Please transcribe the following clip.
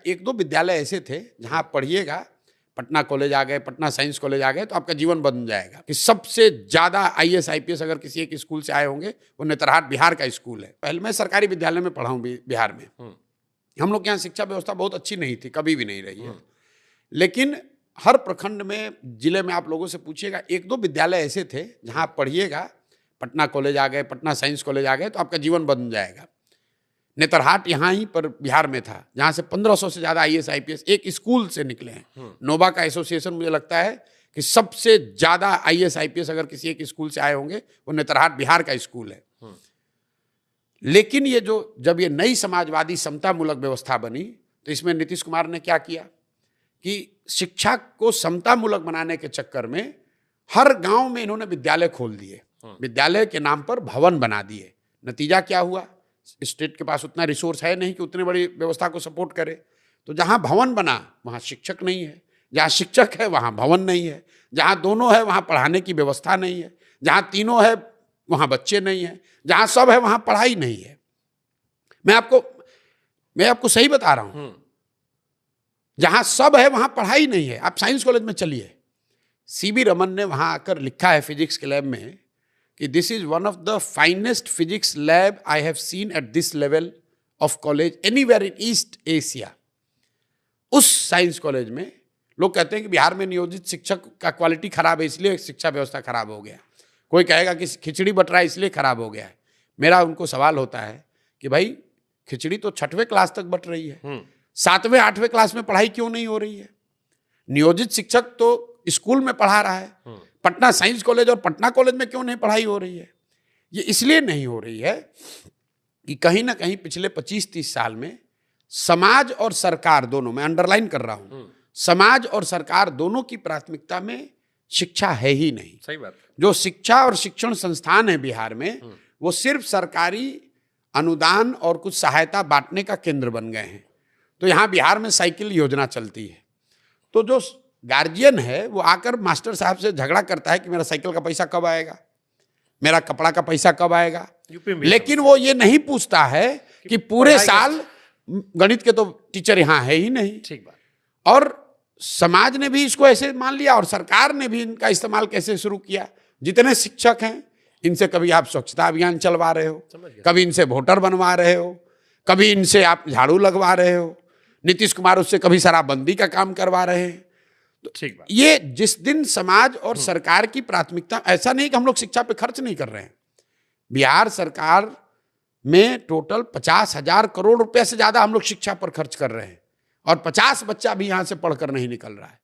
एक दो विद्यालय ऐसे थे जहां आप पढ़िएगा, पटना कॉलेज आ गए, पटना साइंस कॉलेज आ गए, तो आपका जीवन बदल जाएगा। कि सबसे ज्यादा आईएएस आईपीएस अगर किसी एक स्कूल से आए होंगे, वो नेतरहाट बिहार का स्कूल है। पहले मैं सरकारी विद्यालय में पढ़ा हूँ बिहार में। हम लोग के यहाँ शिक्षा व्यवस्था बहुत अच्छी नहीं थी, कभी भी नहीं रही है। लेकिन हर प्रखंड में, जिले में आप लोगों से पूछिएगा, एक दो विद्यालय ऐसे थे जहां आप पढ़िएगा, पटना कॉलेज आ गए, पटना साइंस कॉलेज आ गए, तो आपका जीवन बदल जाएगा। नेतरहाट यहाँ ही पर बिहार में था, जहां से 1500 से ज्यादा आईएएस आईपीएस एक स्कूल से निकले हैं। नोबा का एसोसिएशन मुझे लगता है कि सबसे ज्यादा आईएएस आईपीएस अगर किसी एक स्कूल से आए होंगे, वो नेतरहाट बिहार का स्कूल है। लेकिन ये जब ये नई समाजवादी समतामूलक व्यवस्था बनी, तो इसमें नीतीश कुमार ने क्या किया कि शिक्षा को समतामूलक बनाने के चक्कर में हर गांव में इन्होंने विद्यालय खोल दिए, विद्यालय के नाम पर भवन बना दिए। नतीजा क्या हुआ? स्टेट के पास उतना रिसोर्स है नहीं कि उतनी बड़ी व्यवस्था को सपोर्ट करे। तो जहां भवन बना वहां शिक्षक नहीं है, जहां शिक्षक है वहां भवन नहीं है, जहां दोनों है वहां पढ़ाने की व्यवस्था नहीं है, जहां तीनों है वहां बच्चे नहीं है, जहां सब है वहां पढ़ाई नहीं है। मैं आपको सही बता रहा हूं, जहां सब है वहां पढ़ाई नहीं है। आप साइंस कॉलेज में चलिए, सीवी रमन ने वहां आकर लिखा है फिजिक्स के लैब में कि this is one of the finest physics lab I have seen at this level of college anywhere in east Asia. उस साइंस कॉलेज में लोग कहते हैं कि बिहार में नियोजित शिक्षक का क्वालिटी खराब है, इसलिए शिक्षा व्यवस्था खराब हो गया। कोई कहेगा कि खिचड़ी बट रहा है इसलिए खराब हो गया है। मेरा उनको सवाल होता है कि भाई, खिचड़ी तो 6वीं क्लास तक बट रही है, 7वें 8वें क्लास में पढ़ाई क्यों नहीं हो रही है? नियोजित शिक्षक तो स्कूल में पढ़ा रहा है, पटना साइंस कॉलेज और पटना कॉलेज में क्यों नहीं पढ़ाई हो रही है? ये इसलिए नहीं हो रही है कि कहीं ना कहीं पिछले 25-30 साल में समाज और सरकार दोनों, मैं अंडरलाइन कर रहा हूं, समाज और सरकार दोनों की प्राथमिकता में शिक्षा है ही नहीं। सही बात। जो शिक्षा और शिक्षण संस्थान है बिहार में, वो सिर्फ सरकारी अनुदान और कुछ सहायता बांटने का केंद्र बन गए हैं। तो यहाँ बिहार में साइकिल योजना चलती है, तो जो गार्जियन है वो आकर मास्टर साहब से झगड़ा करता है कि मेरा साइकिल का पैसा कब आएगा, मेरा कपड़ा का पैसा कब आएगा। लेकिन वो ये नहीं पूछता है कि पूरे साल गणित के तो टीचर यहाँ है ही नहीं। ठीक बात। और समाज ने भी इसको ऐसे मान लिया और सरकार ने भी इनका इस्तेमाल कैसे शुरू किया। जितने शिक्षक हैं, इनसे कभी आप स्वच्छता अभियान चलवा रहे हो, कभी इनसे वोटर बनवा रहे हो, कभी इनसे आप झाड़ू लगवा रहे हो। नीतीश कुमार उससे कभी शराबबंदी का काम करवा रहे हैं। तो ठीक बात। ये जिस दिन समाज और सरकार की प्राथमिकता, ऐसा नहीं कि हम लोग शिक्षा पे खर्च नहीं कर रहे हैं। बिहार सरकार में टोटल 50,000 करोड़ रुपए से ज्यादा हम लोग शिक्षा पर खर्च कर रहे हैं, और 50 बच्चा भी यहां से पढ़कर नहीं निकल रहा है।